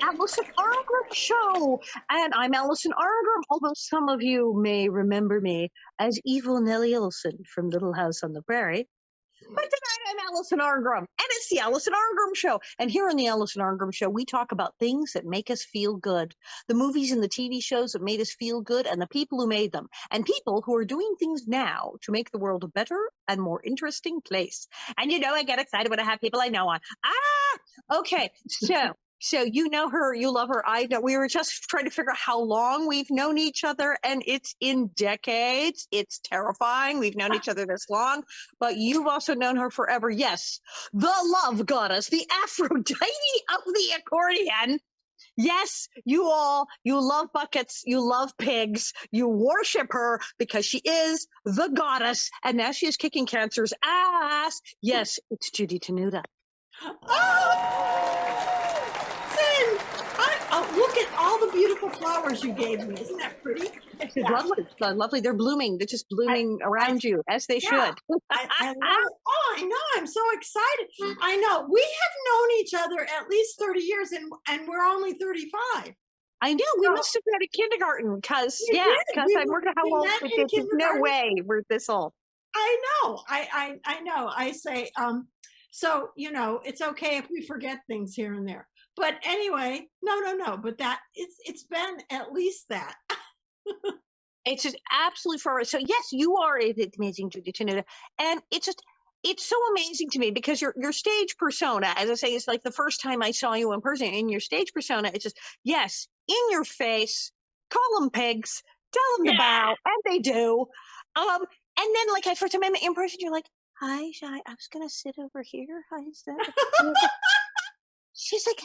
Alison Arngrim Show. And I'm Alison Arngrim, although some of you may remember me as evil Nellie Olson from Little House on the Prairie. But tonight I'm Alison Arngrim, and it's the Alison Arngrim Show. And here on the Alison Arngrim Show, we talk about things that make us feel good. The movies and the TV shows that made us feel good, and the people who made them. And people who are doing things now to make the world a better and more interesting place. And you know, I get excited when I have people I know on. Okay, so you know her, you love her. I know. We were just trying to figure out how long we've known each other, and it's in decades. It's terrifying. We've known each other this long, but you've also known her forever. Yes, the love goddess, the Aphrodite of the accordion. Yes, you love buckets, you love pigs, you worship her because she is the goddess, and now she is kicking cancer's ass. Yes, it's Judy Tenuta. Look at all the beautiful flowers you gave me. Isn't that pretty? It's lovely. Lovely. They're blooming. They're just blooming around you, as they should. I know. I'm so excited. I know. We have known each other at least 30 years, and we're only 35. I know. We must have been at kindergarten because I worked out how old. There's no way we're this old. I know. I know. I say, so, you know, it's okay if we forget things here and there. But anyway, no. But that it's been at least that. It's just absolutely forever. So yes, you are amazing, Judy Tenuta, and it's so amazing to me because your stage persona, as I say, is like the first time I saw you in person. In your stage persona, it's just in your face, call them pigs, tell them to bow, and they do. And then like first time I met you in person, you're like, hi, Shy, I was gonna sit over here. Hi, She's like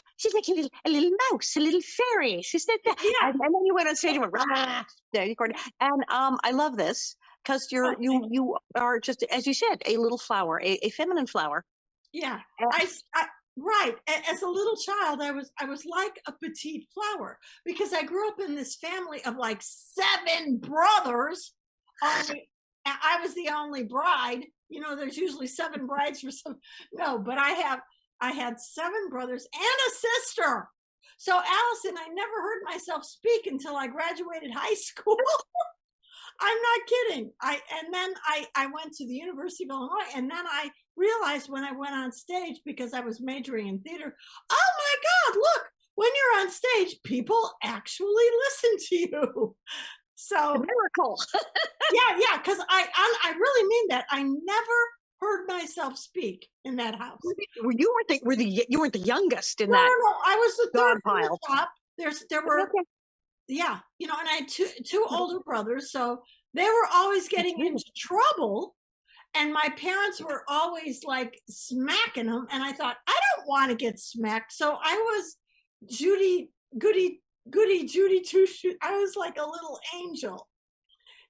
a little mouse, a little fairy. She said that, and then you went on stage and went, rah, there you go. And I love this because you are just, as you said, a little flower, a feminine flower. Yeah, right. As a little child, I was like a petite flower because I grew up in this family of like 7 brothers. I was the only bride. You know, there's usually 7 brides for some. No, but I had 7 brothers and a sister. So Alison, I never heard myself speak until I graduated high school. I'm not kidding. Then I went to the University of Illinois, and then I realized when I went on stage, because I was majoring in theater, oh my God, look, when you're on stage, people actually listen to you. So a miracle. yeah, because I really mean that. I never heard myself speak in that house. You weren't the youngest in that. No, I was the third from pile. the top. There were, you know, and I had two older brothers, so they were always getting into trouble, and my parents were always like smacking them, and I thought, I don't want to get smacked, so I was Goody two-shoes. I was like a little angel,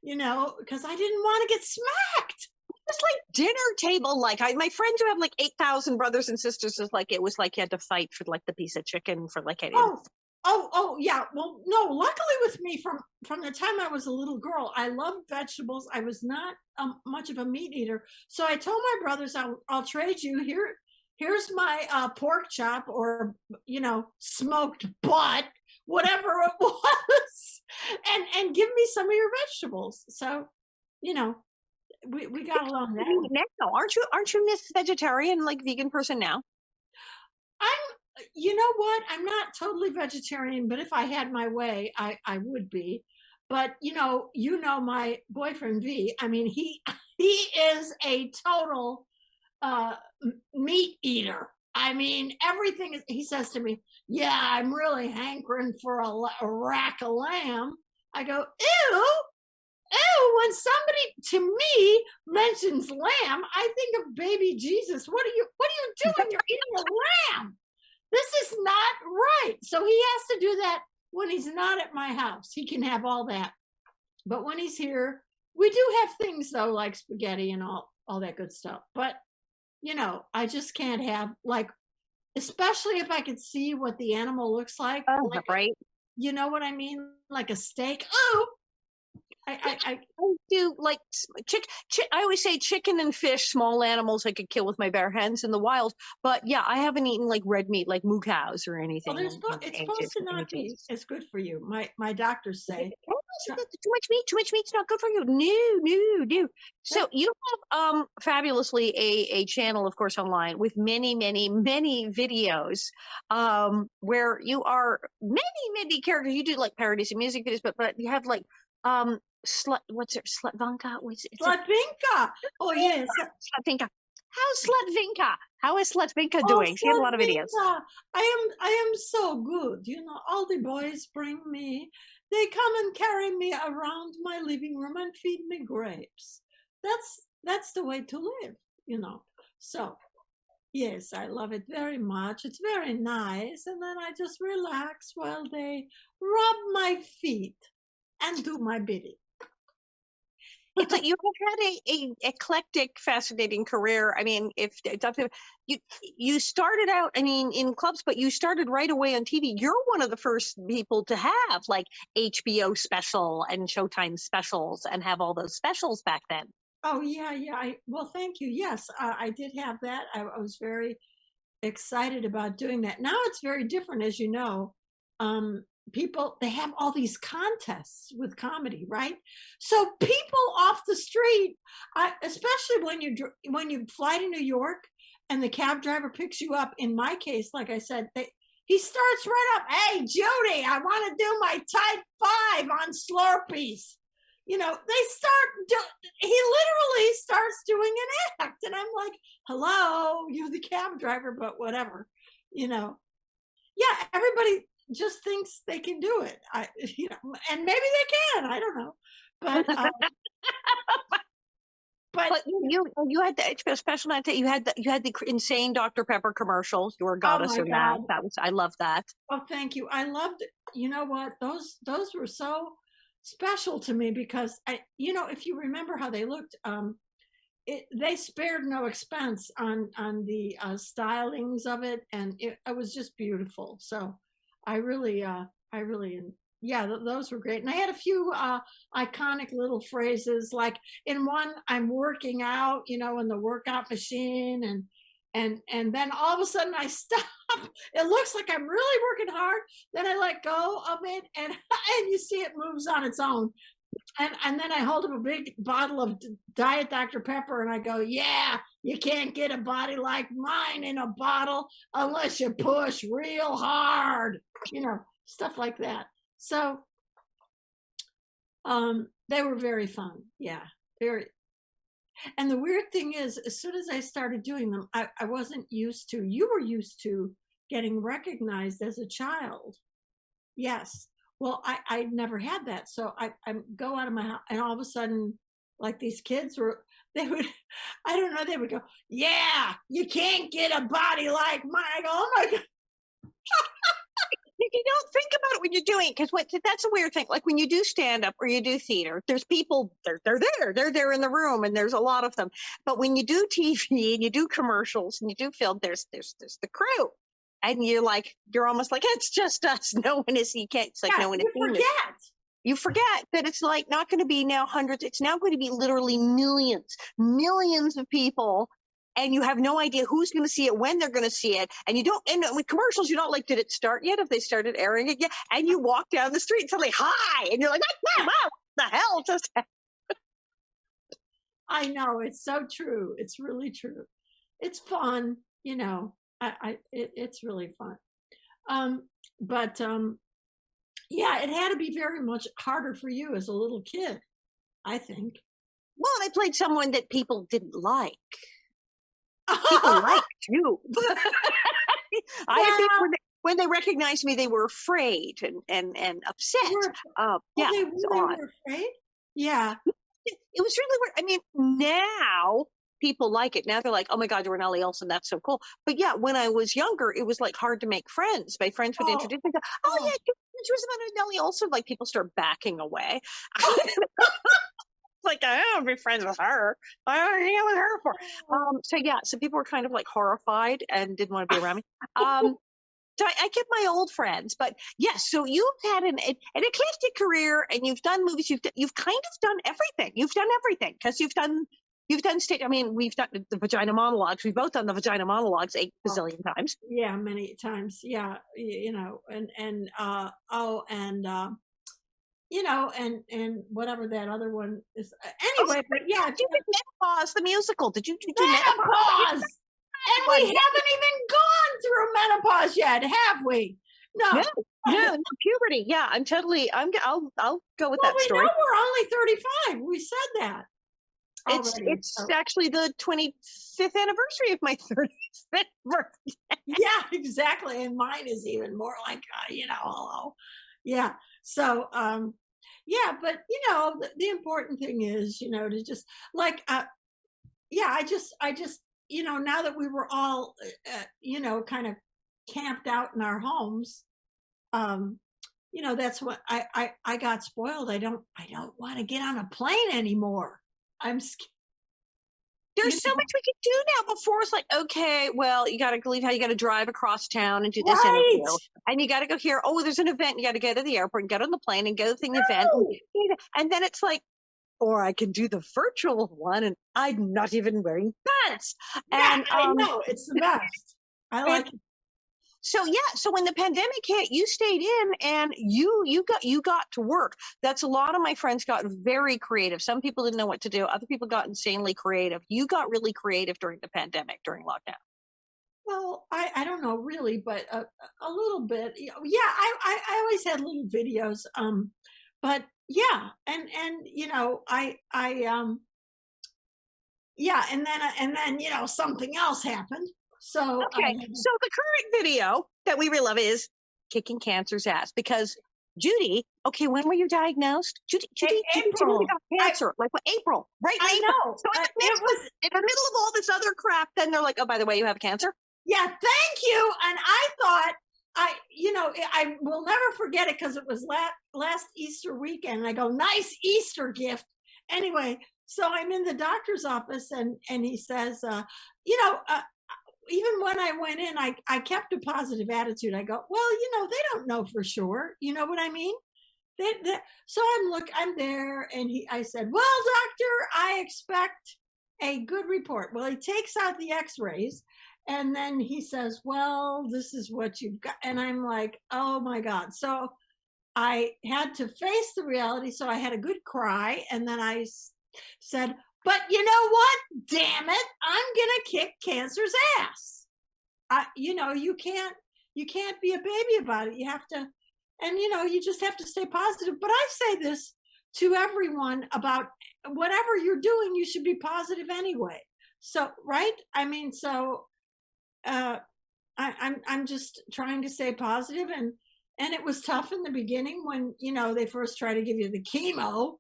you know, because I didn't want to get smacked. It's like dinner table. Like my friends who have like 8,000 brothers and sisters it was like you had to fight for like the piece of chicken for like an Oh yeah. Well, no, luckily with me from the time I was a little girl, I loved vegetables. I was not much of a meat eater. So I told my brothers, I'll trade you here's my pork chop, or, you know, smoked butt, whatever it was, and give me some of your vegetables. So, you know, we got along that way. Now, aren't you Miss Vegetarian, like vegan person now? You know what? I'm not totally vegetarian, but if I had my way, I would be. But you know my boyfriend V. I mean, he is a total meat eater. I mean, everything is. He says to me, "Yeah, I'm really hankering for a rack of lamb." I go, "Ew." When somebody to me mentions lamb, I think of baby Jesus. What are you doing? You're eating a lamb. This is not right. So he has to do that when he's not at my house. He can have all that. But when he's here, we do have things though, like spaghetti and all that good stuff. But you know, I just can't have, like, especially if I could see what the animal looks like. Oh, right. You know what I mean? Like a steak. Oh, I do like I always say chicken and fish, small animals I could kill with my bare hands in the wild. But yeah, I haven't eaten like red meat, like moo cows or well, anything in it's ages, supposed to any not be cases. as good for you. My doctors say. Too much meat. Too much meat's not good for you. No, no, no. So you have fabulously a channel, of course, online with many, many, many videos where you are many characters. You do like parodies and music videos, but you have like slut. What's it? Slutvanka. What's it? Slatvinka. Oh yes. Slutvinka. How's Slutvinka? How is Slutvinka Oh, doing? She has a lot of videos. Slatvinka. I am so good. You know, all the boys bring me. They come and carry me around my living room and feed me grapes. That's the way to live, you know. So yes, I love it very much. It's very nice. And then I just relax while they rub my feet and do my bidding. It's like you have had a eclectic, fascinating career. I mean, if you started out, I mean, in clubs, but you started right away on TV. You're one of the first people to have like HBO special and Showtime specials and have all those specials back then. Oh yeah, yeah. Well, thank you. Yes, I did have that. I was very excited about doing that. Now it's very different, as you know. Um, People they have all these contests with comedy, right? So people off the street, especially when you fly to New York and the cab driver picks you up. In my case, like I said, he starts right up. Hey, Judy, I want to do my type 5 on Slurpees. You know, he literally starts doing an act, and I'm like, hello, you're the cab driver, but whatever, you know. Yeah, everybody just thinks they can do it. You know, and maybe they can. I don't know, but But you had the HBO special night that you had the insane Dr. Pepper commercials. You were a oh goddess my in that. God. That was I love that. Oh, thank you. I loved it. You know what? Those were so special to me because you know, if you remember how they looked, they spared no expense on the stylings of it, and it was just beautiful. So I really yeah, those were great. And I had a few iconic little phrases, like in one, I'm working out, you know, in the workout machine, and then all of a sudden I stop. It looks like I'm really working hard. Then I let go of it, and and you see it moves on its own. And then I hold up a big bottle of Diet Dr. Pepper and I go, yeah, you can't get a body like mine in a bottle unless you push real hard, you know, stuff like that. So they were very fun. Yeah, very. And the weird thing is, as soon as I started doing them, I wasn't used to, you were used to getting recognized as a child. Yes. Well, I never had that. So I go out of my house and all of a sudden, like these kids were, they would, I don't know, they would go, yeah, you can't get a body like mine. I go, oh my God. You don't think about it when you're doing it, because that's a weird thing. Like when you do stand up or you do theater, there's people, they're there in the room, and there's a lot of them. But when you do TV and you do commercials and you do film, there's the crew, and you're almost like it's just us. No one is. You can't. It's like Yeah, no one is. you forget. You forget that it's like not going to be now hundreds. It's now going to be literally millions of people. And you have no idea who's going to see it, when they're going to see it. And you don't, and with commercials, you're not like, did it start yet? Have they started airing it yet? And you walk down the street and suddenly, hi. And you're like, wow, what the hell just happened? I know, it's so true. It's really true. It's fun, you know. It's really fun. But yeah, it had to be very much harder for you as a little kid, I think. Well, I played someone that people didn't like. People liked you. I think when they recognized me, they were afraid and upset. Yeah, they were afraid. Yeah. It was really weird. I mean, now people like it. Now they're like, oh my God, you're an Alison. That's so cool. But yeah, when I was younger, it was like hard to make friends. My friends would introduce me. Oh yeah, she was about Nellie Olson. Like people start backing away. Like I don't be friends with her. I don't hang out with her for. So yeah, so people were kind of like horrified and didn't want to be around me. So I get my old friends, but yes. So you've had an eclectic career, and you've done movies. You've kind of done everything. You've done everything because you've done stage. I mean, we've done the vagina monologues. We've both done the vagina monologues 8 bazillion times. Yeah, many times. Yeah, you know, and you know, and whatever that other one is. Anyway, but yeah, you did Menopause, the musical. Did you do Menopause? And we haven't even gone through menopause yet, have we? No. No, puberty. Yeah, I'll go with that story. We know we're only 35. We said that. It's actually the 25th anniversary of my 35th birthday. Yeah, exactly. And mine is even more like, you know, hello. Yeah. So, yeah, but you know, the important thing is, you know, to just like, yeah, I just, you know, now that we were all, you know, kind of camped out in our homes, you know, that's what I got spoiled. I don't want to get on a plane anymore. I'm scared. There's so much we could do now. Before it's like, okay, well, you got to leave how you got to drive across town and do this interview, and you got to go here. Oh, there's an event. You got to go to the airport and get on the plane and go to the event, and then it's like, or I can do the virtual one, and I'm not even wearing pants. Yeah, and I know it's the best. I like it. So yeah, so when the pandemic hit, you stayed in and you got to work. That's a lot of my friends got very creative. Some people didn't know what to do. Other people got insanely creative. You got really creative during the pandemic, during lockdown. Well, I don't know really, but a little bit. Yeah, I always had little videos. But yeah, and you know, yeah, and then you know, something else happened. So okay, so the current video that we really love is kicking cancer's ass, because Judy, okay, when were you diagnosed? Judy April. got cancer, like what, April, right? I know. So it was in the middle of all this other crap. Then they're like, oh, by the way, you have cancer. Yeah, thank you. And I thought, you know, I will never forget it because it was last Easter weekend. And I go, nice Easter gift. Anyway, so I'm in the doctor's office, and he says, you know, even when I went in, I kept a positive attitude. I go, well, you know, they don't know for sure. You know what I mean? So I'm there, and I said, well, doctor, I expect a good report. Well, he takes out the x-rays, and then he says, well, this is what you've got. And I'm like, oh my God. So I had to face the reality. So I had a good cry. And then I said, but you know what? Damn it. I'm going to kick cancer's ass. You know, you can't be a baby about it. You have to, and you know, you just have to stay positive. But I say this to everyone about whatever you're doing, you should be positive anyway. So, right. I mean, so, I'm just trying to stay positive, and it was tough in the beginning when, you know, they first try to give you the chemo,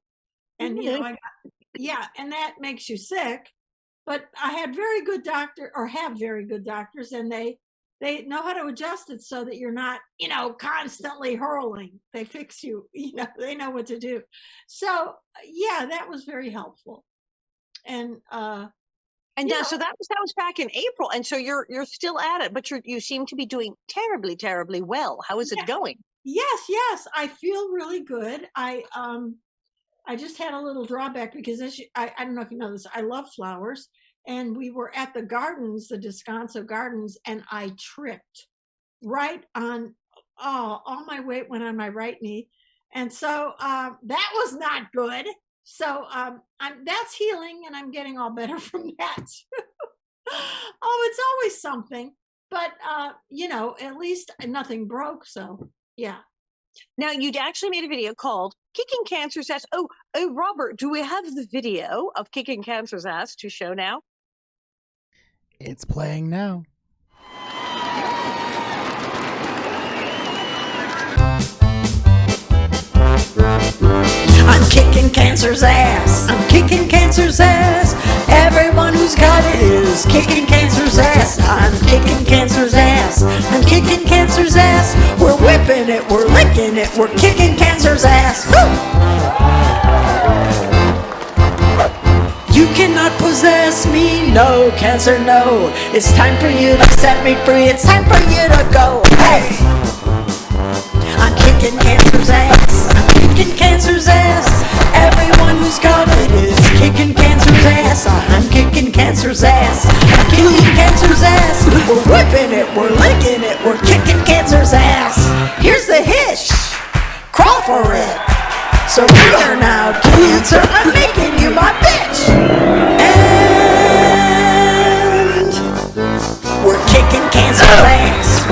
and you know, yeah, and that makes you sick. But I had very good have very good doctors, and they know how to adjust it so that you're not, you know, constantly hurling. They fix you, you know, they know what to do. So yeah, that was very helpful. And so that was back in April, and so you're still at it, but you seem to be doing terribly, terribly well. How is it going? Yes, I feel really good. I just had a little drawback because I don't know if you know this, I love flowers, and we were at the gardens, the Descanso Gardens, and I tripped right on. All my weight went on my right knee, and so that was not good. So that's healing, and I'm getting all better from that. Oh, it's always something, but you know, at least nothing broke. So yeah. Now, you'd actually made a video called Kicking Cancer's Ass. Oh, Robert, do we have the video of Kicking Cancer's Ass to show now? It's playing now. I'm kicking cancer's ass. I'm kicking cancer's ass. Everyone who's got it is kicking cancer's ass. I'm kicking cancer's ass. I'm kicking cancer's ass. We're whipping it, we're licking it, we're kicking cancer's ass. Woo! You can cannot possess me. No, cancer, no. It's time for you to set me free. It's time for you to go. Hey! I'm kicking cancer's ass. I'm kicking cancer's ass. Everyone who's got it is kicking cancer's ass. I'm kicking cancer's ass. I'm kicking cancer's ass. We're whipping it, we're licking it, we're kicking cancer's ass. Here's the hitch. Crawl for it. So here now, cancer, I'm making you my bitch. And we're kicking cancer's ass.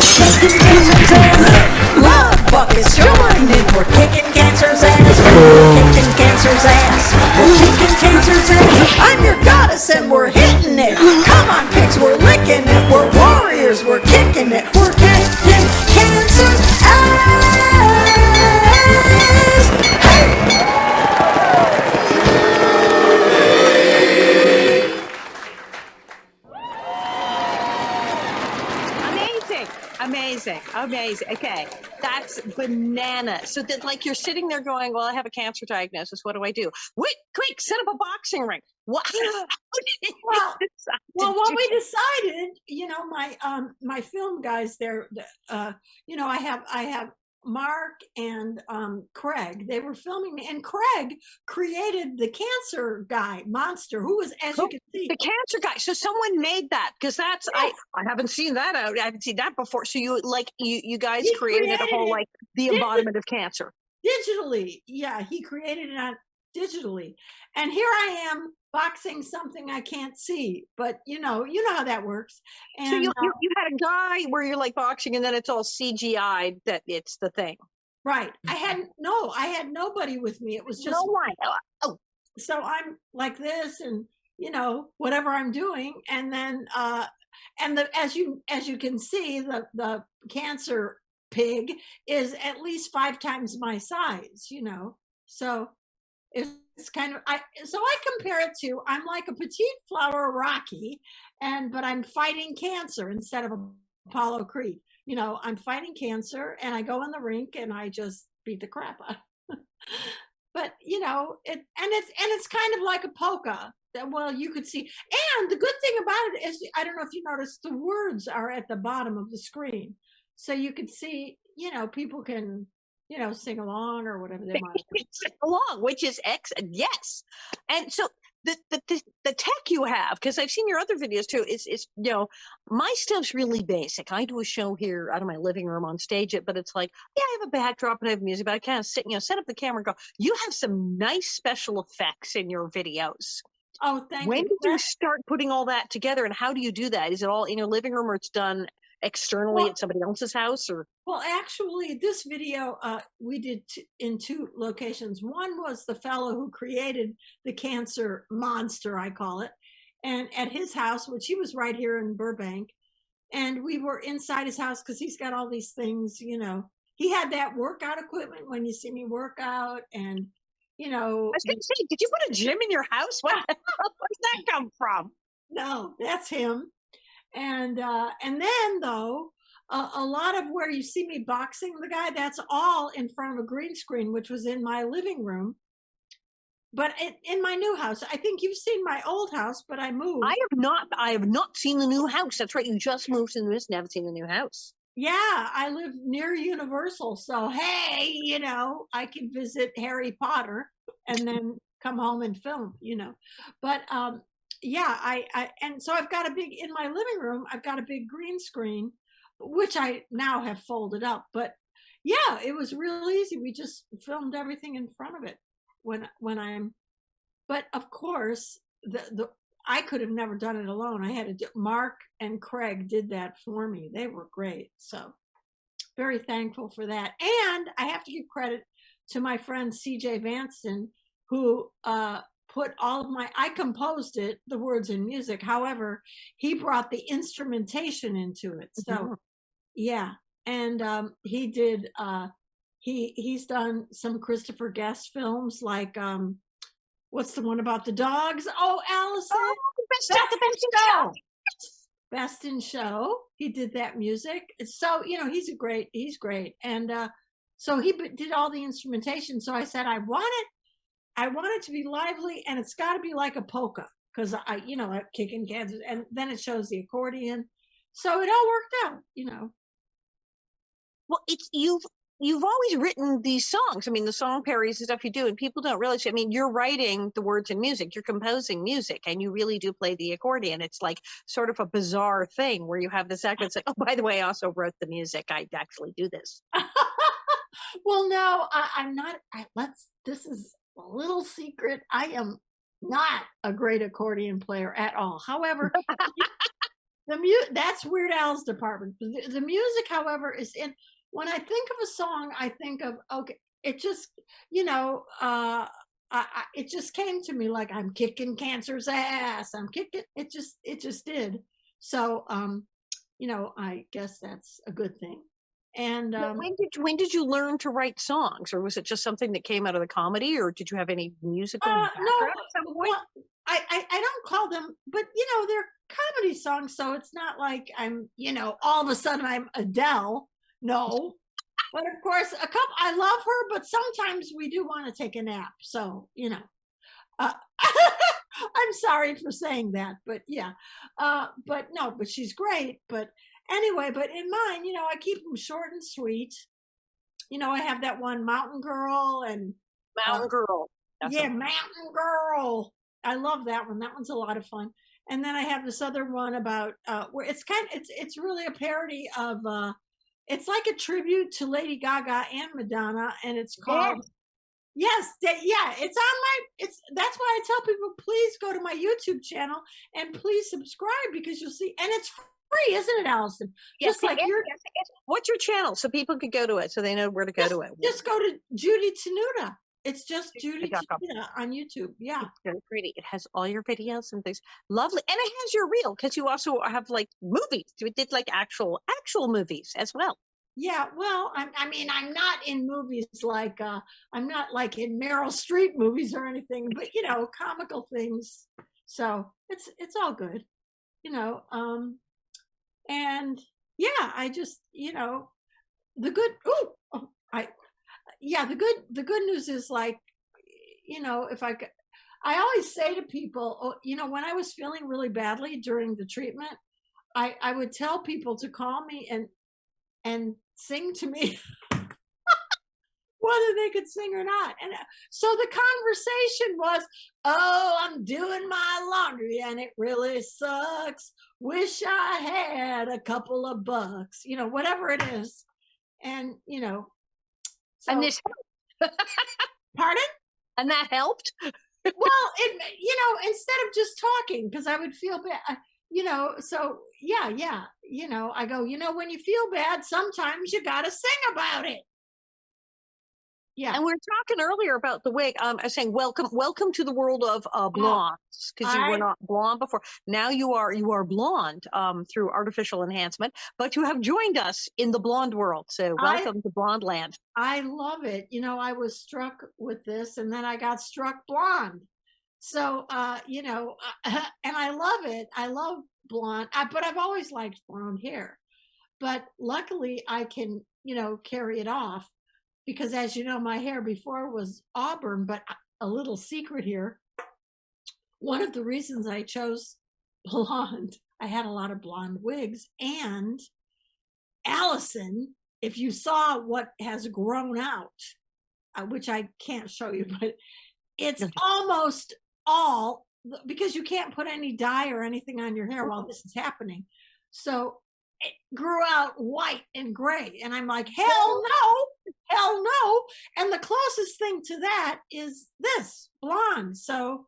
Kicking cancer's ass. Love buckets joined in. We're kicking cancer's ass. We're kicking cancer's ass. We're kicking cancer's ass. I'm your goddess and we're hitting it. Come on, pigs, we're licking it. We're warriors, we're kicking it. We're kicking cancer's ass. Amazing. Okay, that's banana. So that, like, you're sitting there going, well, I have a cancer diagnosis. What do I do? Wait, quick, set up a boxing ring. What? Well, what we decided, you know, my film guys there, you know, I have Mark and Craig. They were filming me, and Craig created the cancer guy monster, who was, as you can see, the cancer guy. So someone made that, because that's I haven't seen that out. I haven't seen that before. So you guys created a whole, like, the embodiment of cancer digitally. Yeah, he created it digitally, and here I am boxing something I can't see, but you know how that works. And so you had a guy where you're like boxing, and then it's all CGI that it's the thing. Right. I had nobody with me. It was just no one. Oh, so I'm like this, and you know, whatever I'm doing, and then as you can see, the cancer pig is at least 5 times my size, you know. So it's kind of I compare it to, I'm like a petite flower Rocky, but I'm fighting cancer instead of Apollo Creed. You know, I'm fighting cancer, and I go in the rink and I just beat the crap out. But you know, it's kind of like a polka that, well, you could see. And the good thing about it is, I don't know if you noticed, the words are at the bottom of the screen, so you can see, you know, people can, you know, sing along or whatever they want to sing along, which is excellent. Yes. And so the tech you have, because I've seen your other videos too, is you know, my stuff's really basic. I do a show here out of my living room, on stage it, but it's like, yeah, I have a backdrop and I have music, but I kind of sit, you know, set up the camera and go. You have some nice special effects in your videos. Oh, thank you. When did you start putting all that together, and how do you do that? Is it all in your living room, or it's done externally at somebody else's house? Or well, actually, this video we did in 2 locations. One was the fellow who created the cancer monster, I call it, and at his house, which he was right here in Burbank, and we were inside his house because he's got all these things, you know. He had that workout equipment when you see me work out, and you know. I was going to say, did you put a gym in your house? Where did that come from? No, that's him. And then though, a lot of where you see me boxing the guy, that's all in front of a green screen, which was in my living room. But in my new house, I think you've seen my old house, but I moved. I have not seen the new house. That's right. You just moved into this and haven't seen the new house. Yeah, I live near Universal. So, hey, you know, I can visit Harry Potter and then come home and film, you know. But yeah, and so I've got in my living room, I've got a big green screen, which I now have folded up. But yeah, it was real easy. We just filmed everything in front of it but of course, I could have never done it alone. I had Mark and Craig did that for me. They were great. So very thankful for that. And I have to give credit to my friend CJ Vanston, who put all of I composed it, the words and music. However, he brought the instrumentation into it. So yeah. And he did, he's done some Christopher Guest films, like, what's the one about the dogs? Oh, Alison. Oh, Best in Show. He did that music. So, you know, he's great. And so he did all the instrumentation. So I said, I want it to be lively, and it's got to be like a polka, because I kicking cancers, and then it shows the accordion. So it all worked out. Well, you've always written these songs. I mean, the song parodies and stuff you do, and people don't realize. I mean, you're writing the words and music, you're composing music, and you really do play the accordion. It's like sort of a bizarre thing where you have this act that's like, oh, by the way, I also wrote the music. I actually do this. Well, no, I'm not. This is a little secret. I am not a great accordion player at all. However, that's Weird Al's department. The music, however, is in. When I think of a song, I think of, okay, it just, it just came to me like, I'm kicking cancer's ass. I'm kicking. It just did. So, I guess that's a good thing. And when did you learn to write songs, or was it just something that came out of the comedy, or did you have any musical background at some point? Well, I don't call them, but they're comedy songs, so it's not like I'm all of a sudden I'm Adele. No, but of course I love her, but sometimes we do want to take a nap. So I'm sorry for saying that, but yeah, but no, but she's great. But anyway, but in mine, I keep them short and sweet. I have that one, Mountain Girl, and Mountain Girl. Yeah, Mountain Girl. I love that one. That one's a lot of fun. And then I have this other one about where it's really a parody of it's like a tribute to Lady Gaga and Madonna, and it's called it's on that's why I tell people, please go to my YouTube channel and please subscribe, because you'll see, and it's free, isn't it, Alison? Yes, Just like what's your channel so people could go to it, so they know where to go to it? Just go to Judy Tenuta. It's just Judy Tenuta on YouTube. Yeah. It's very pretty. It has all your videos and things. Lovely. And it has your reel, because you also have like movies. You did like actual movies as well. Yeah, well, I mean, I'm not in movies like I'm not like in Meryl Streep movies or anything, but comical things. So it's all good, and yeah, I just the good. The good news is, like, if I always say to people, when I was feeling really badly during the treatment, I would tell people to call me and sing to me whether they could sing or not. And so the conversation was, oh, I'm doing my laundry and it really sucks. Wish I had a couple of bucks, whatever it is. And, so, and this pardon? And that helped? Well, instead of just talking, because I would feel bad, so yeah. I go, when you feel bad, sometimes you got to sing about it. Yeah. And we were talking earlier about the wig. I was saying, welcome to the world of blondes, because you were not blonde before. Now you are blonde through artificial enhancement, but you have joined us in the blonde world. So welcome to Blonde Land. I love it. I was struck with this, and then I got struck blonde. So, and I love it. I love blonde, but I've always liked blonde hair. But luckily I can, carry it off, because as you know, my hair before was auburn. But a little secret here, one of the reasons I chose blonde, I had a lot of blonde wigs, and Alison, if you saw what has grown out, which I can't show you, but it's almost all, because you can't put any dye or anything on your hair while this is happening. So it grew out white and gray. And I'm like, hell no. And the closest thing to that is this, blonde. So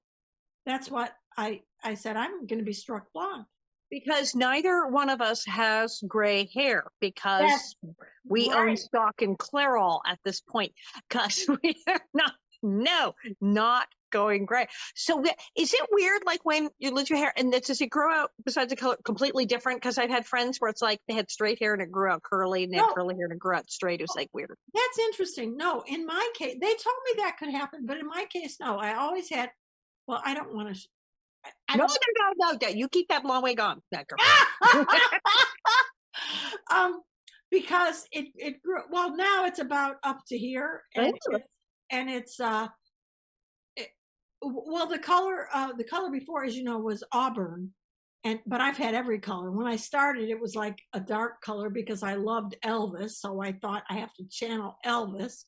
that's what I said, I'm going to be struck blonde. Because neither one of us has gray hair, because we own stock in Clairol at this point, because we are not going gray. So is it weird, like, when you lose your hair and does it grow out besides the color completely different? Because I've had friends where it's like they had straight hair and it grew out curly, and they had curly hair and it grew out straight. It was like weird. That's interesting. No, in my case, they told me that could happen, but in my case, no. I always had, well, I don't want to. No, you keep that blonde wig on, that girl. Because it grew, well, now it's about up to here, and it's Well, the color before, as you know, was auburn, but I've had every color. When I started, it was like a dark color because I loved Elvis, so I thought I have to channel Elvis,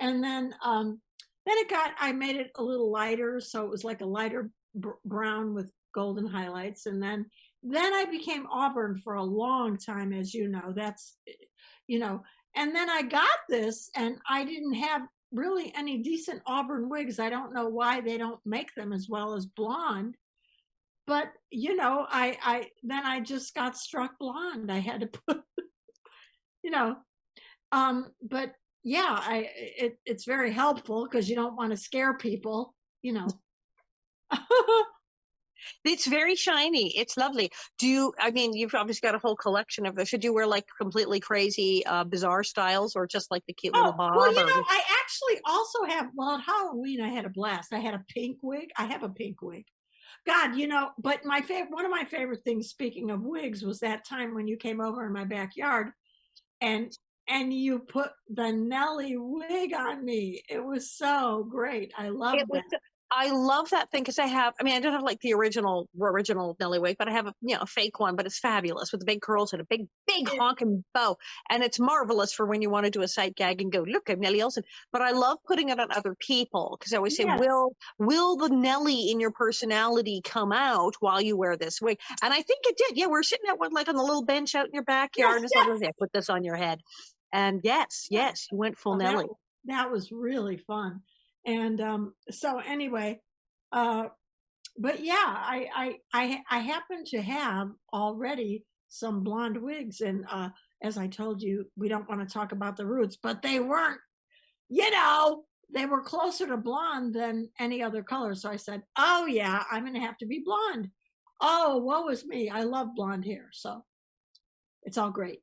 and then I made it a little lighter, so it was like a lighter brown with golden highlights, and then I became auburn for a long time, as you know. That's, you know, and then I got this, and I didn't have really any decent auburn wigs. I don't know why they don't make them as well as blonde, but you know, then I just got struck blonde. I had to put, you know, but yeah, it's very helpful because you don't want to scare people, you know. It's very shiny. It's lovely. I mean, you've obviously got a whole collection of those. Should you wear like completely crazy, bizarre styles, or just like the cute little bob? Well, you know, I actually also have, well, at Halloween, I had a blast. I had a pink wig. I have a pink wig. God, you know, but one of my favorite things, speaking of wigs, was that time when you came over in my backyard and you put the Nelly wig on me. It was so great. I loved it. I love that thing because I don't have like the original Nelly wig, but I have a fake one, but it's fabulous with the big curls and a big honking bow. And it's marvelous for when you want to do a sight gag and go, look, I'm Nellie Olson. But I love putting it on other people because I always say, will the Nelly in your personality come out while you wear this wig? And I think it did. Yeah, we're sitting at like on the little bench out in your backyard, and someone said, put this on your head. And yes, you went full Nelly. That was really fun. And so anyway, but yeah, I happen to have already some blonde wigs, and as I told you, we don't want to talk about the roots, but they weren't, you know, they were closer to blonde than any other color. So I said, oh yeah, I'm gonna have to be blonde. Oh, woe is me. I love blonde hair, so it's all great.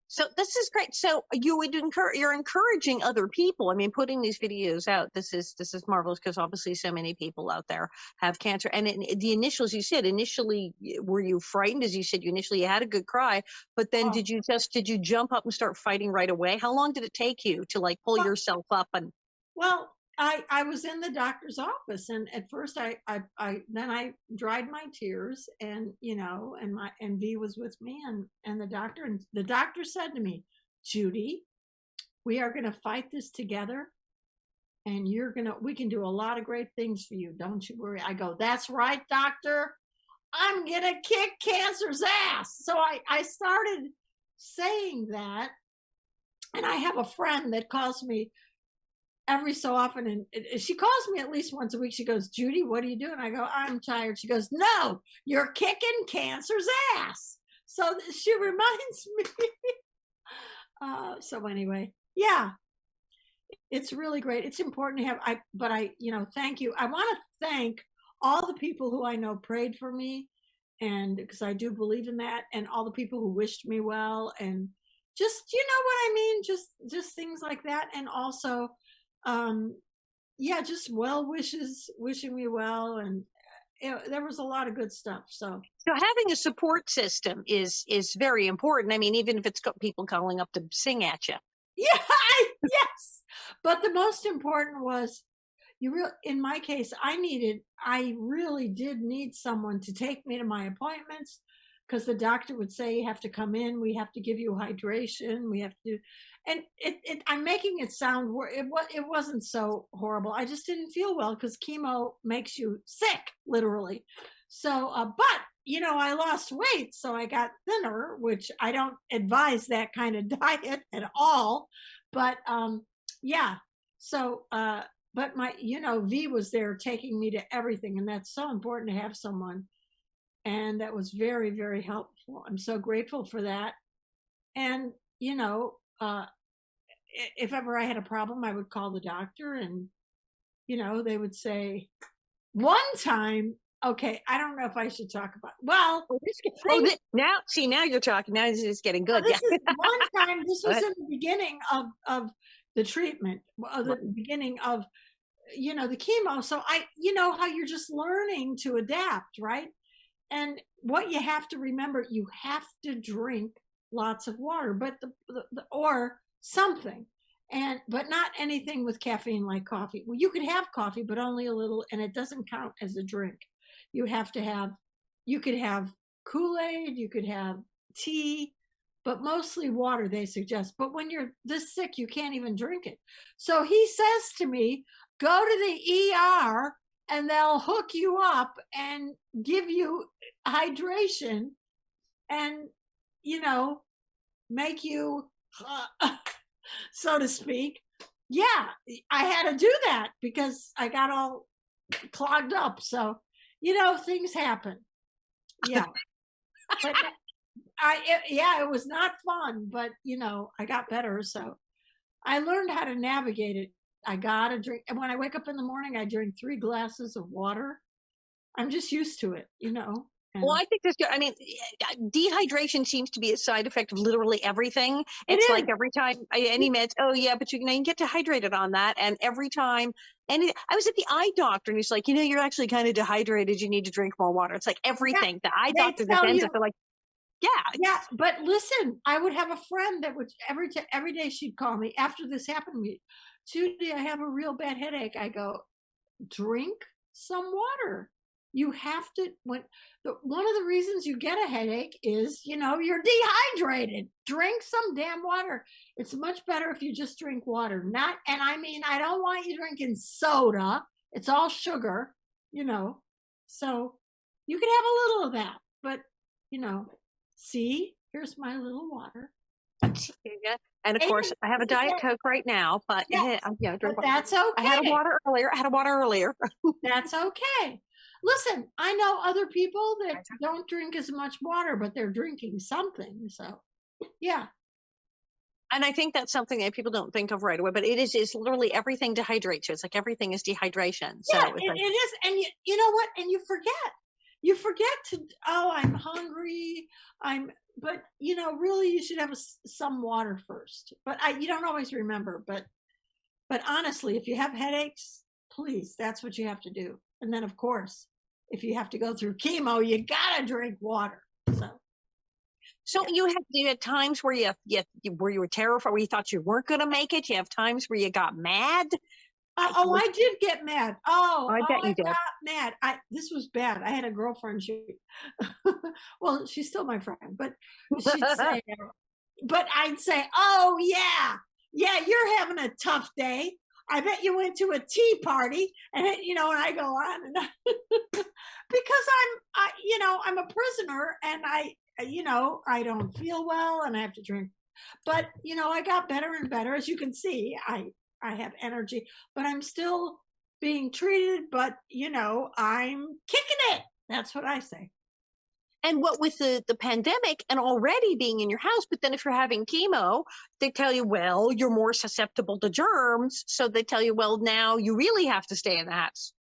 So this is great. So you're encouraging other people. I mean, putting these videos out. This is marvelous because obviously so many people out there have cancer. And the initials, you said initially, were you frightened? As you said, you had a good cry, but then did you jump up and start fighting right away? How long did it take you to like pull yourself up and? Well, I was in the doctor's office, and at first then I dried my tears, and you know, and V was with me, and the doctor said to me, Judy, we are gonna fight this together, and we can do a lot of great things for you. Don't you worry. I go, that's right, doctor. I'm gonna kick cancer's ass. So I started saying that, and I have a friend that calls me every so often, and she calls me at least once a week. She goes, Judy, what are you doing? I go, I'm tired. She goes, no, you're kicking cancer's ass. So she reminds me. So anyway, yeah, it's really great. It's important to have, thank you. I want to thank all the people who I know prayed for me, and because I do believe in that, and all the people who wished me well, and just, you know what I mean? Just things like that. And also, just well wishes, wishing me well, and there was a lot of good stuff. So having a support system is very important. I mean, even if it's got people calling up to sing at you. Yeah, yes. But the most important was, in my case, I really did need someone to take me to my appointments, because the doctor would say, you have to come in, we have to give you hydration, we have to, and I'm making it sound, it wasn't so horrible. I just didn't feel well because chemo makes you sick, literally. So, but you know, I lost weight, so I got thinner, which I don't advise that kind of diet at all. But yeah, so but V was there taking me to everything, and that's so important to have someone. And that was very, very helpful. I'm so grateful for that. And, you know, if ever I had a problem, I would call the doctor, and, you know, they would say, one time, okay, I don't know if I should talk about, now you're talking. Now this is getting good. This is one time, this was in the beginning of the treatment, the beginning of, you know, the chemo. So you know how you're just learning to adapt, right? And what you have to remember, you have to drink lots of water, but or something. but not anything with caffeine like coffee. Well, you could have coffee, but only a little, and it doesn't count as a drink. You could have Kool-Aid, you could have tea, but mostly water, they suggest. But when you're this sick, you can't even drink it. So he says to me, go to the ER and they'll hook you up and give you hydration and, make you, so to speak. Yeah, I had to do that because I got all clogged up. So, things happen. Yeah. But it was not fun, but I got better. So I learned how to navigate it. I gotta drink. And when I wake up in the morning, I drink 3 glasses of water. I'm just used to it, Well, I think that's good. I mean, dehydration seems to be a side effect of literally everything. It It's is. like every time any meds, oh yeah, but you can get dehydrated on that. And every time I was at the eye doctor and he's like, you're actually kind of dehydrated. You need to drink more water. It's like everything. The eye they doctor tell defends you- it. They're like, yeah. Yeah, but listen, I would have a friend that would every day she'd call me after this happened to me. Judy, I have a real bad headache. I go, drink some water. You have to one of the reasons you get a headache is, you're dehydrated. Drink some damn water. It's much better if you just drink water. I don't want you drinking soda. It's all sugar, So you can have a little of that, but see, here's my little water. And of course, I have a Diet Coke right now, but Yes, drink but water. that's okay. I had a water earlier. That's okay. Listen, I know other people that don't drink as much water, but they're drinking something. So, yeah. And I think that's something that people don't think of right away, but it's literally everything dehydrates you. It's like everything is dehydration. So Yeah, it is. And you know what? And you forget to, I'm hungry. But really you should have some water first. But you don't always remember. But honestly, if you have headaches, please, that's what you have to do. And then of course, if you have to go through chemo, you gotta drink water. So you had times where you were terrified, where you thought you weren't going to make it. You have times where you got mad. I did get mad. I bet you did. got mad. This was bad. I had a girlfriend. Well, she's still my friend, but she'd say, but I'd say, oh yeah, you're having a tough day. I bet you went to a tea party, and and I go on and because I'm a prisoner, and I don't feel well, and I have to drink. But I got better and better, as you can see. I have energy, but I'm still being treated. But I'm kicking it. That's what I say. And what with the pandemic and already being in your house, but then if you're having chemo, they tell you, well, you're more susceptible to germs. So they tell you, well, now you really have to stay in the house.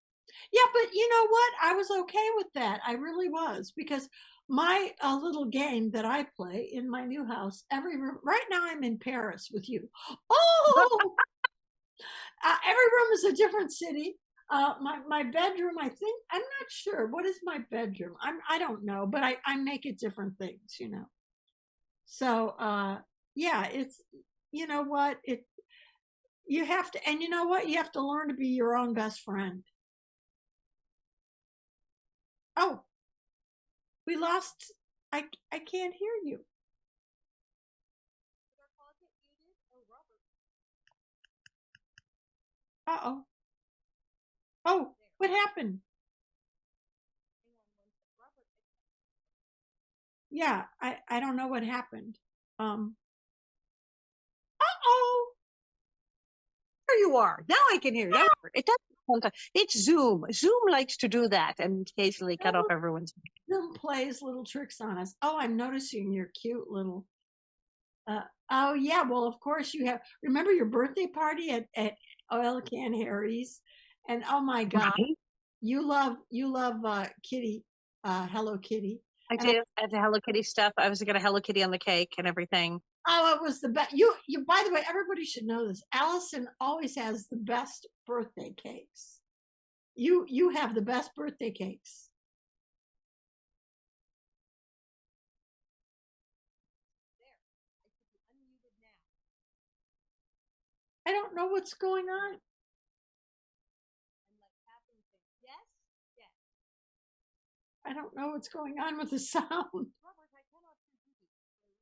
Yeah, but you know what? I was okay with that. I really was, because my little game that I play in my new house, right now I'm in Paris with you. Oh, every room is a different city. My bedroom, I think, I'm not sure. What is my bedroom? I don't know, but I make it different things, So, yeah, it's, what, you have to, and you know what? You have to learn to be your own best friend. Oh, we lost, I can't hear you. Uh-oh. Oh, what happened? Yeah, I don't know what happened. Uh-oh. There you are. Now I can hear you. It doesn't sometimes. It's Zoom. Zoom likes to do that and occasionally cut off everyone's. Zoom plays little tricks on us. Oh, I'm noticing your cute little. Oh yeah, well of course you have. Remember your birthday party at Oil Can Harry's, and oh my God, Right? you love Kitty, Hello Kitty. I did. I had the Hello Kitty stuff. I was going to Hello Kitty on the cake and everything. Oh, it was the best. You. By the way, everybody should know this. Alison always has the best birthday cakes. You have the best birthday cakes. don't know what's going on. I don't know what's going on with the sound.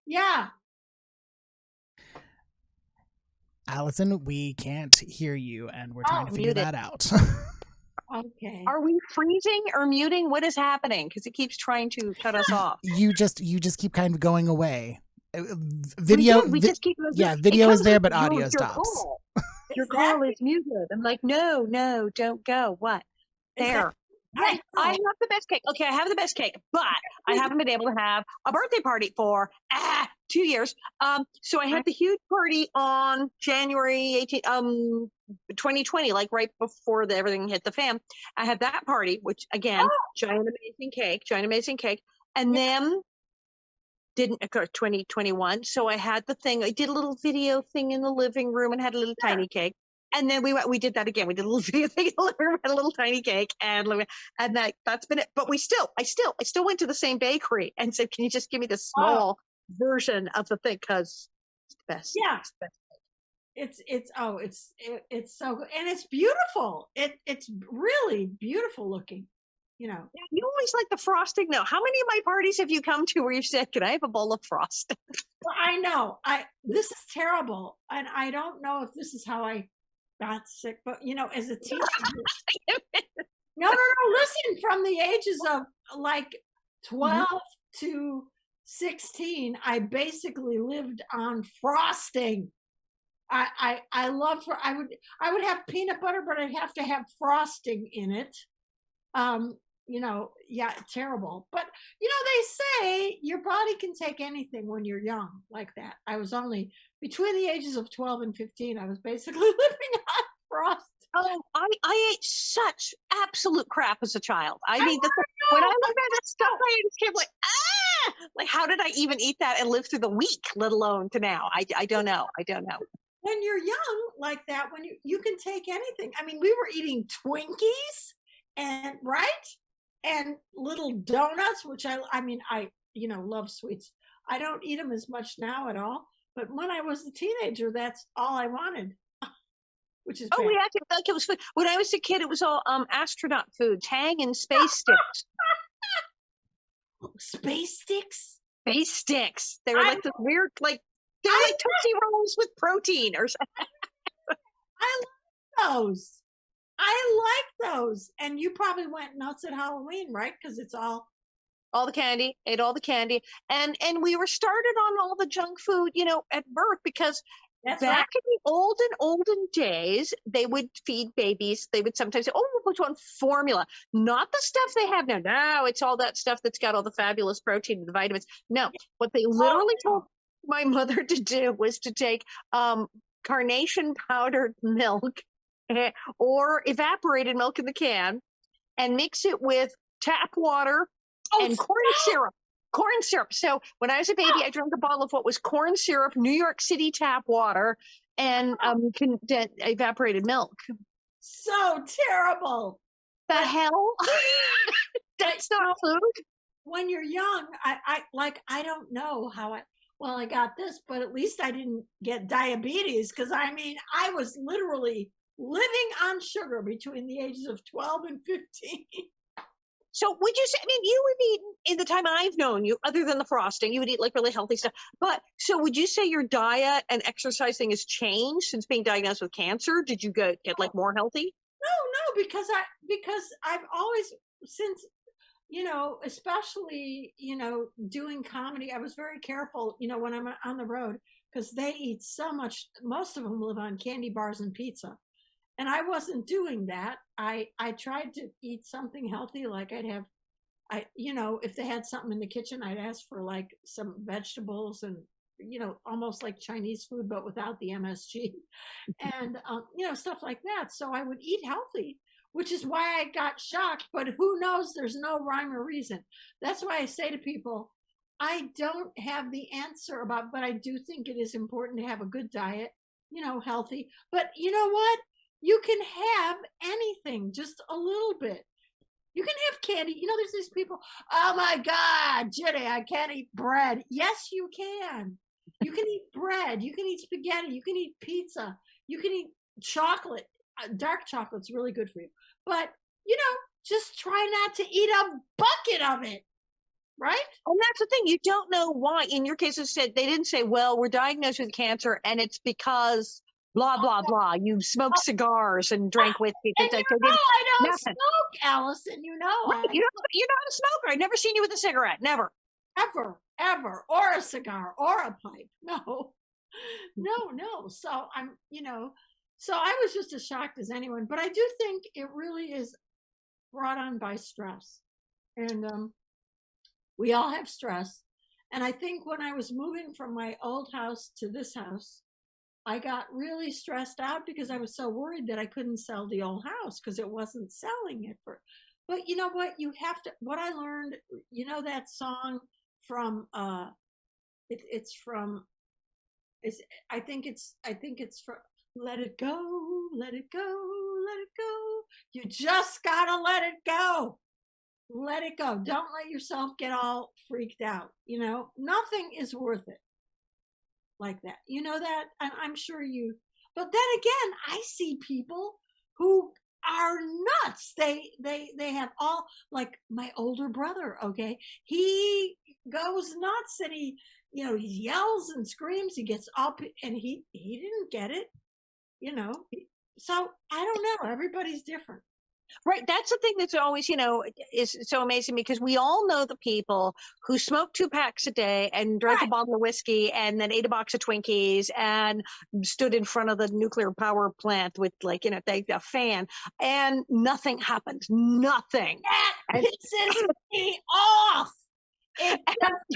Yeah. Alison, we can't hear you, and we're trying to figure muted. that out. Okay. Are we freezing or muting? What is happening? Because it keeps trying to cut us off. you just keep kind of going away. Video, we just keep. video is comes there, with but your- audio your stops. call. Your call is muted. I'm like, no, don't go. What? Is that- There. Yes, I have the best cake. Okay, I have the best cake, but I haven't been able to have a birthday party for 2 years. So I had the huge party on January 18th, 2020, like right before everything hit the fan. I had that party, which again, giant amazing cake, and then didn't occur 2021. So I had the thing. I did a little video thing in the living room and had a little tiny cake. And then we did that again. We did a little video thing in the living room, had a little tiny cake, and that's been it. But I still went to the same bakery and said, "Can you just give me the small version of the thing? Because it's the best." Yeah. It's the best. It's so good, and it's beautiful. It's really beautiful looking. You know. Yeah, you always like the frosting. Now, how many of my parties have you come to where you said, "Can I have a bowl of frosting?" Well, I know. This is terrible, and I don't know if this is how I got sick, but as a teenager. No. Listen, from the ages of like 12 to 16, I basically lived on frosting. I love I would have peanut butter, but I'd have to have frosting in it. Yeah, terrible. But they say your body can take anything when you're young like that. I was only between the ages of 12 and 15. I was basically living on frost. Oh, I ate such absolute crap as a child. I mean, when I look at that stuff, I just kept like, how did I even eat that and live through the week, let alone to now? I don't know. When you're young like that, when you can take anything. I mean, we were eating Twinkies and little donuts, which I love sweets. I don't eat them as much now at all. But when I was a teenager, that's all I wanted. Which is bad. We acted like it was food. When I was a kid, it was all astronaut food, Tang and space sticks. Space sticks? Space sticks. They were like this weird, they were like Tootsie Rolls with protein or something. I like those. I like those. And you probably went nuts at Halloween, right? Because it's all the candy, ate all the candy. And we were started on all the junk food, at birth, because back in the olden days, they would feed babies. They would sometimes say, "Oh, we'll put you on formula." Not the stuff they have now. No, it's all that stuff that's got all the fabulous protein and the vitamins. No, what they literally told my mother to do was to take carnation powdered milk or evaporated milk in the can and mix it with tap water and corn syrup. So when I was a baby, I drank a bottle of what was corn syrup, New York City tap water, and evaporated milk. So terrible. The hell? That's not food. When you're young, I don't know how I got this, but at least I didn't get diabetes, because I was literally living on sugar between the ages of 12 and 15. So would you say, you would eat, in the time I've known you, other than the frosting, you would eat like really healthy stuff. But so would you say your diet and exercising has changed since being diagnosed with cancer? Did you get like more healthy? No, because I've always, since, especially, doing comedy, I was very careful, when I'm on the road, because they eat so much. Most of them live on candy bars and pizza. And I wasn't doing that. I tried to eat something healthy, like if they had something in the kitchen, I'd ask for like some vegetables and, almost like Chinese food, but without the MSG and, stuff like that. So I would eat healthy, which is why I got shocked, but who knows? There's no rhyme or reason. That's why I say to people, I don't have the answer but I do think it is important to have a good diet, healthy, but you know what? You can have anything, just a little bit. You can have candy. There's these people, "Oh my God, Judy, I can't eat bread." Yes, you can. You can eat bread. You can eat spaghetti. You can eat pizza. You can eat chocolate, dark chocolate's really good for you. But, just try not to eat a bucket of it. Right? And that's the thing. You don't know why. In your case, they didn't say, well, we're diagnosed with cancer and it's because blah, blah, blah. You smoked cigars and drank whiskey. And I don't smoke, Alison. You're not a smoker. I've never seen you with a cigarette. Never. Ever. Or a cigar or a pipe. No. So so I was just as shocked as anyone. But I do think it really is brought on by stress. And we all have stress. And I think when I was moving from my old house to this house, I got really stressed out because I was so worried that I couldn't sell the old house because it wasn't selling it but you know what? You have to, what I learned, that song from, I think it's from Let It Go, Let It Go, Let It Go. You just gotta let it go. Let it go. Don't let yourself get all freaked out. Nothing is worth it like that. You know that? I'm sure you, but then again, I see people who are nuts. They have all, like my older brother. Okay. He goes nuts and he yells and screams. He gets up and he didn't get it, so I don't know. Everybody's different. Right. That's the thing that's always, is so amazing because we all know the people who smoke 2 packs a day and drank a bottle of whiskey and then ate a box of Twinkies and stood in front of the nuclear power plant with a fan and nothing happened. Nothing. That pisses me off.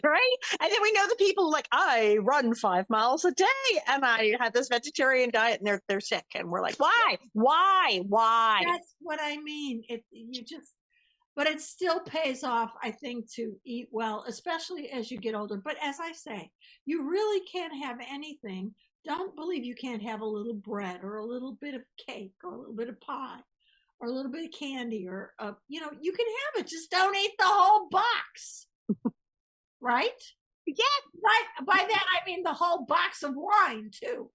Right? And then we know the people like, I run 5 miles a day and I had this vegetarian diet and they're sick. And we're like, why? That's what I mean. But it still pays off, I think, to eat well, especially as you get older. But as I say, you really can't have anything. Don't believe you can't have a little bread or a little bit of cake or a little bit of pie or a little bit of candy or, you can have it. Just don't eat the whole box. Right? Yeah. By that, I mean the whole box of wine, too.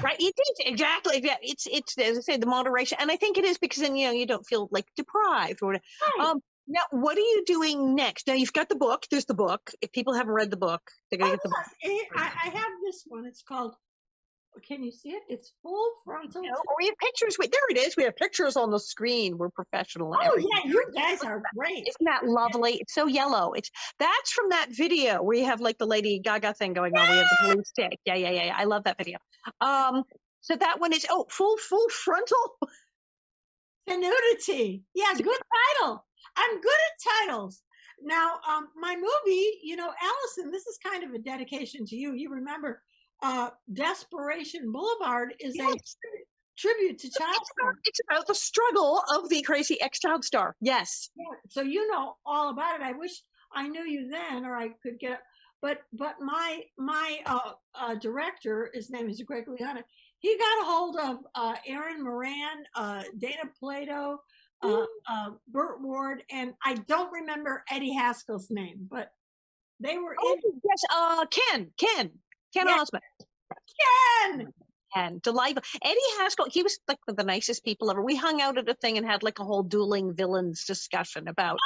Right. It is. Exactly. Yeah. It's, as I say, the moderation. And I think it is because then, you don't feel like deprived or whatever. Right. Now, what are you doing next? Now, you've got the book. There's the book. If people haven't read the book, they're going to get the book. I have this one. It's called, can you see it? It's full frontal. We have pictures. Wait, there it is. We have pictures on the screen. We're professional. Oh, yeah. You guys are great. Isn't that lovely? It's so yellow. That's from that video where you have like the Lady Gaga thing going on. We have the police stick. Yeah. I love that video. So that one is, full frontal. Nudity. Yeah, good title. I'm good at titles. Now, my movie, Alison, this is kind of a dedication to you. You remember Desperation Boulevard is a tribute to child star. It's about the struggle of the crazy ex-child star. Yes. Yeah, so you know all about it. I wish I knew you then, or I could get. But my director, his name is Greg Liana. He got a hold of Aaron Moran, Dana Plato, Burt Ward, and I don't remember Eddie Haskell's name, but they were in. Yes, Ken Osmond. And delightful. Eddie Haskell, he was like the nicest people ever. We hung out at a thing and had like a whole dueling villains discussion about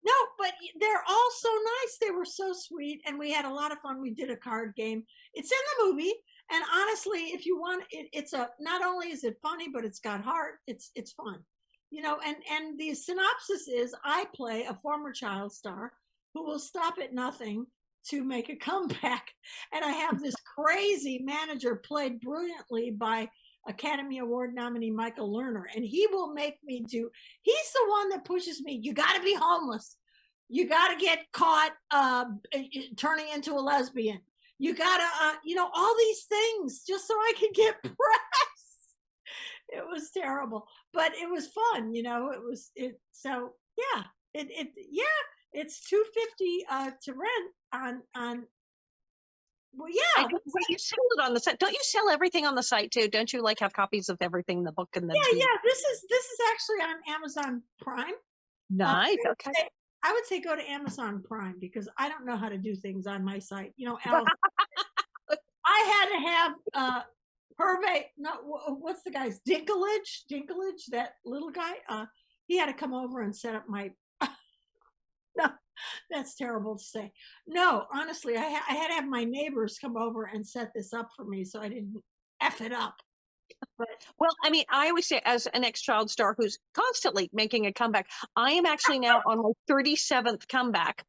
No, but they're all so nice. They were so sweet, and we had a lot of fun. We did a card game. It's in the movie, and honestly, if you want, it's not only is it funny, but it's got heart. It's fun, And the synopsis is: I play a former child star who will stop at nothing to make a comeback, and I have this crazy manager played brilliantly by Academy Award nominee Michael Lerner, and he will make me do. He's the one that pushes me. You got to be homeless. You got to get caught turning into a lesbian. You got to, all these things just so I could get press. It was terrible, but it was fun. It's $250 to rent on. Well, yeah. You sell it on the site. Don't you sell everything on the site too? Don't you have copies of everything, the book and the Yeah. This is actually on Amazon Prime. Nice. Okay. I would say go to Amazon Prime because I don't know how to do things on my site. Alice, I had to have Hervey, no, what's the guy's Dinklage, that little guy. He had to come over and set up my. No, that's terrible to say. No, honestly, I had to have my neighbors come over and set this up for me, so I didn't f it up. But Well, I mean, I always say, as an ex-child star who's constantly making a comeback, I am actually now on my 37th comeback.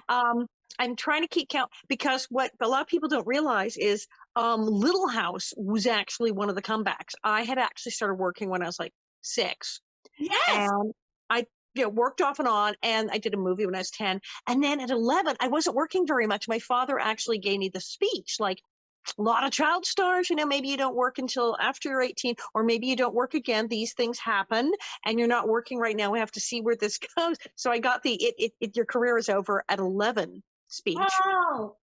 I'm trying to keep count, because what a lot of people don't realize is Little House was actually one of the comebacks. I had actually started working when I was like 6. yes, And I worked off and on, and I did a movie when I was 10. And then at 11, I wasn't working very much. My father actually gave me the speech, like, a lot of child stars, maybe you don't work until after you're 18, or maybe you don't work again. These things happen, and you're not working right now. We have to see where this goes. So I got the your career is over at 11 speech. oh,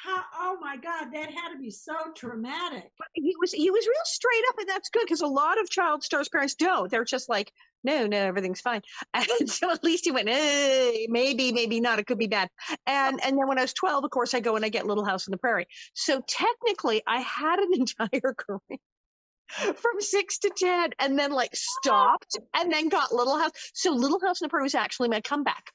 oh my God, that had to be so traumatic. But he was real straight up, and that's good, because a lot of child stars' parents don't. They're just like, no, everything's fine. And so at least he went, hey, maybe not. It could be bad. And then when I was 12, of course, I go and I get Little House on the Prairie. So technically, I had an entire career from 6 to 10, and then like stopped, and then got Little House. So Little House on the Prairie was actually my comeback.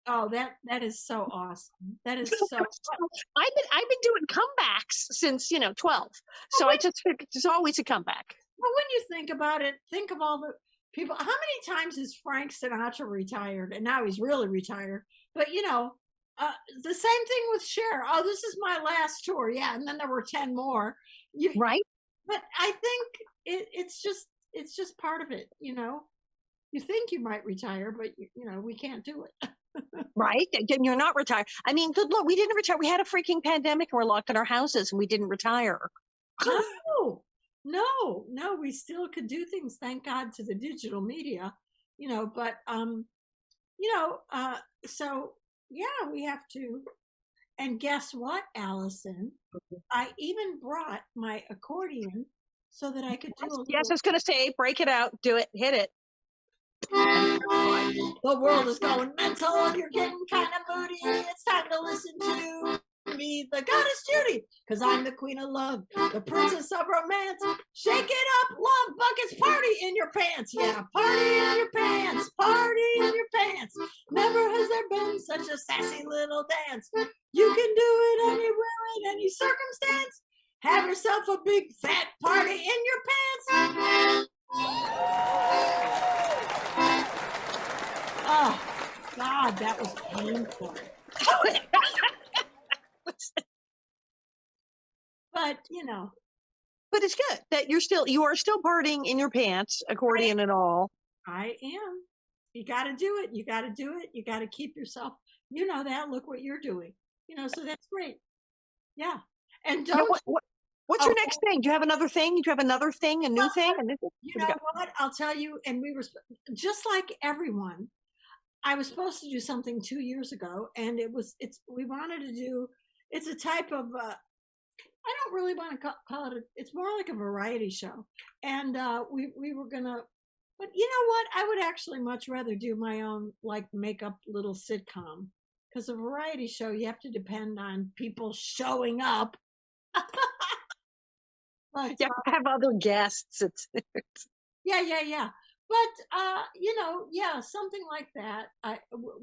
Oh, that is so awesome. That is so. I've been doing comebacks since 12. So I just figured there's always a comeback. Well, when you think about it, think of all the people. How many times has Frank Sinatra retired? And now he's really retired. But the same thing with Cher. Oh, this is my last tour. Yeah, and then there were 10 more. Right. But I think it's just part of it. You think you might retire, but we can't do it. Right. And you're not retired. I mean, good Lord, we didn't retire. We had a freaking pandemic, and we're locked in our houses, and we didn't retire. No, we still could do things. Thank God to the digital media, but, so yeah, we have to. And guess what, Alison? I even brought my accordion so that I could do Yes, I was going to say, break it out, do it, hit it. The world is going mental. You're getting kind of moody. It's time to listen to me, the goddess Judy, because I'm the queen of love, the princess of romance. Shake it up, love buckets, party in your pants. Yeah, party in your pants, party in your pants. Never has there been such a sassy little dance. You can do it anywhere in any circumstance. Have yourself a big fat party in your pants. Oh, God, that was painful. But, But it's good that you are still partying in your pants, accordion and all. I am. You got to do it. You got to do it. You got to keep yourself, that. Look what you're doing. So that's great. Yeah. And don't. What's your next thing? Do you have another thing? Do you have another thing, a new thing? You know what? I'll tell you. And we were just like everyone. I was supposed to do something 2 years ago, and we wanted to do. It's a type of. I don't really want to call it. It's more like a variety show, and we were gonna. But you know what? I would actually much rather do my own make up little sitcom, because a variety show you have to depend on people showing up. But, you have other guests. Yeah. But something like that.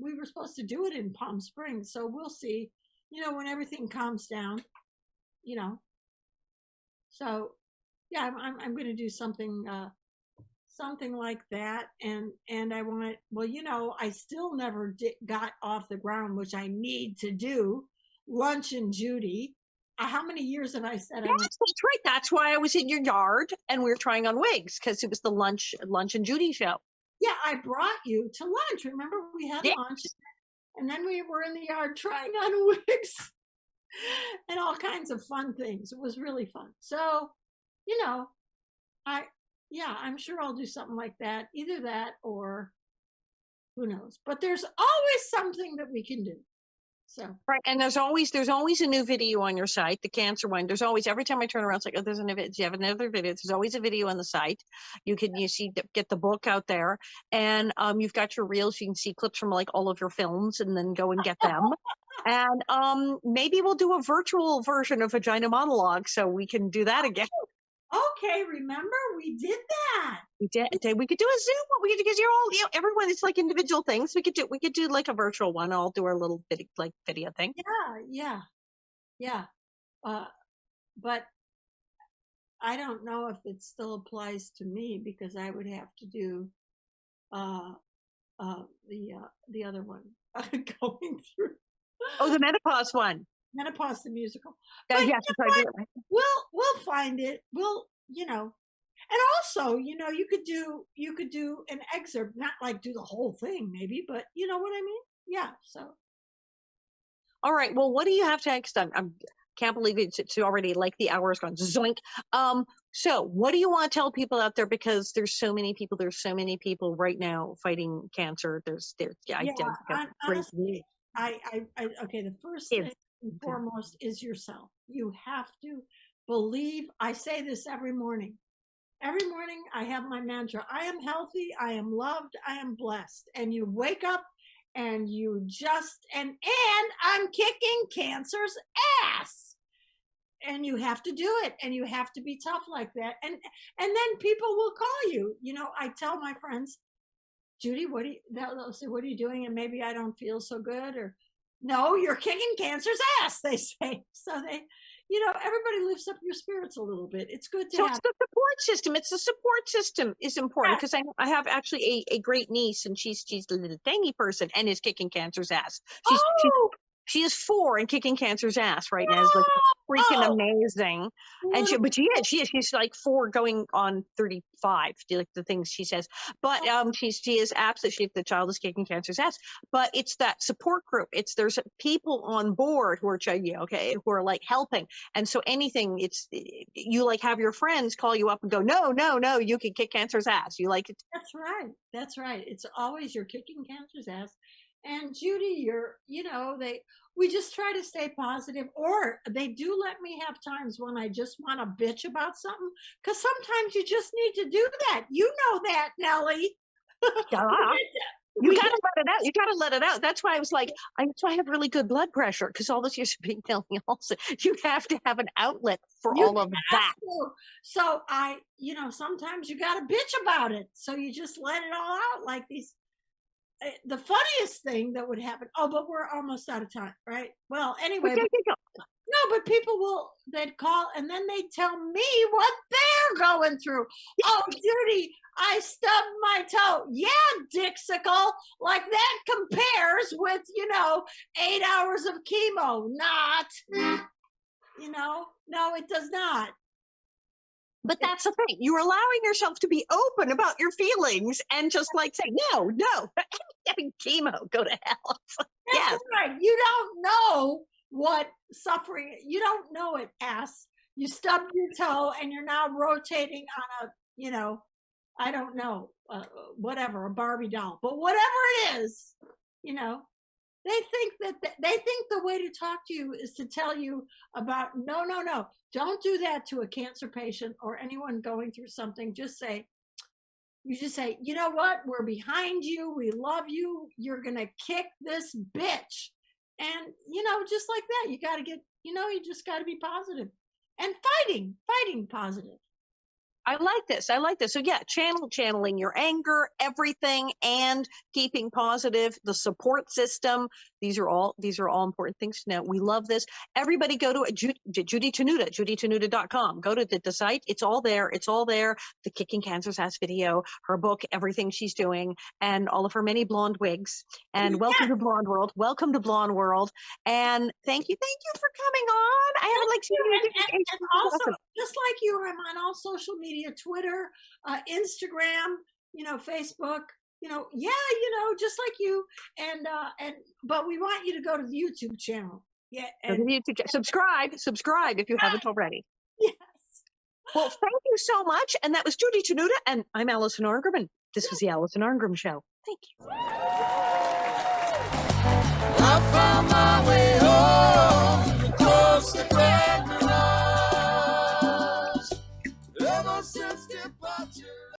We were supposed to do it in Palm Springs, so we'll see. When everything calms down. So yeah, I'm going to do something like that, and I want. Well, I still never got off the ground, which I need to do. Lunch and Judy. How many years have I said? Yes, that's right. That's why I was in your yard, and we were trying on wigs, because it was the lunch and Judy show. Yeah, I brought you to lunch. Remember, we had lunch, and then we were in the yard trying on wigs and all kinds of fun things. It was really fun. So, I'm sure I'll do something like that. Either that or who knows. But there's always something that we can do. So right, and there's always a new video on your site, the cancer one. There's always, every time I turn around, it's like, oh, there's another. You have another video. There's always a video on the site. You get the book out there, and you've got your reels. You can see clips from like all of your films, and then go and get them. And maybe we'll do a virtual version of Vagina Monologue, so we can do that again. Okay, remember we did that. We did. We could do a Zoom one. We could, because you're all, everyone. It's like individual things. We could do like a virtual one. I'll do our little video thing. Yeah. But I don't know if it still applies to me because I would have to do the other one going through. Oh, the menopause one. Menopause the musical. Yes, We'll find it. We'll, and also, you could do an excerpt, not like do the whole thing maybe, but you know what I mean? Yeah. So. All right. Well, what do you have next? I can't believe it's already like the hour is gone. Zoink. So what do you want to tell people out there? Because there's so many people right now fighting cancer. Honestly, okay. The first thing and foremost is yourself. You have to believe. I say this every morning. Every morning I have my mantra. I am healthy. I am loved. I am blessed. And you wake up and you just, and I'm kicking cancer's ass. And you have to do it. And you have to be tough like that. And then people will call you. I tell my friends, Judy, they'll say, what are you doing? And maybe I don't feel so good, or no, you're kicking cancer's ass, they say. So they, everybody lifts up your spirits a little bit. It's good to have. It's the support system. It's the support system is important, because I have actually a great niece, and she's a little tangy person and is kicking cancer's ass. She is 4 and kicking cancer's ass right now. It's like freaking amazing. And she's like 4 going on 35, like the things she says. But she is absolutely, the child is kicking cancer's ass. But it's that support group. There's people on board who are who are like helping. And so anything, you like have your friends call you up and go, no, you can kick cancer's ass. You like it. That's right. It's always you're kicking cancer's ass. And Judy, we just try to stay positive, or they do let me have times when I just want to bitch about something, because sometimes you just need to do that. You know that, Nellie. You gotta let it out. You gotta let it out. That's why I was like, that's why I have really good blood pressure, because all this years of being telling also, you have to have an outlet for all of that. So sometimes you gotta bitch about it. So you just let it all out, like these. The funniest thing that would happen. Oh, but we're almost out of time, right? Well, anyway. But people they'd call and then they'd tell me what they're going through. Oh, Judy, I stubbed my toe. Yeah, Dixicle. Like that compares with, 8 hours of chemo. Not, no, it does not. But that's the thing. You're allowing yourself to be open about your feelings and just like say, no, having chemo, go to hell. Yes. Right. You don't know what suffering, you don't know it, ass. You stubbed your toe and you're now rotating on a, I don't know, whatever, a Barbie doll. But whatever it is, they think the way to talk to you is to tell you about, no. Don't do that to a cancer patient or anyone going through something. You just say, you know what? We're behind you. We love you. You're going to kick this bitch. And, just like that, you got to get, you just got to be positive and fighting positive. I like this. So yeah, channeling your anger, everything, and keeping positive, the support system. These are all important things to know. We love this. Everybody go to Judy Tenuta, judytenuta.com. Go to the site. It's all there. The Kicking Cancer's Ass video, her book, everything she's doing, and all of her many blonde wigs. And welcome to Blonde World. Welcome to Blonde World. And thank you for coming on. I haven't like seen you. And also, just like you, I'm on all social media, Twitter, Instagram, Facebook. Just like you, but we want you to go to the YouTube channel. Yeah, and subscribe if you haven't already. Yes. Well, thank you so much, and that was Judy Tenuta, and I'm Alison Arngrim, and this was the Alison Arngrim Show. Thank you. Love from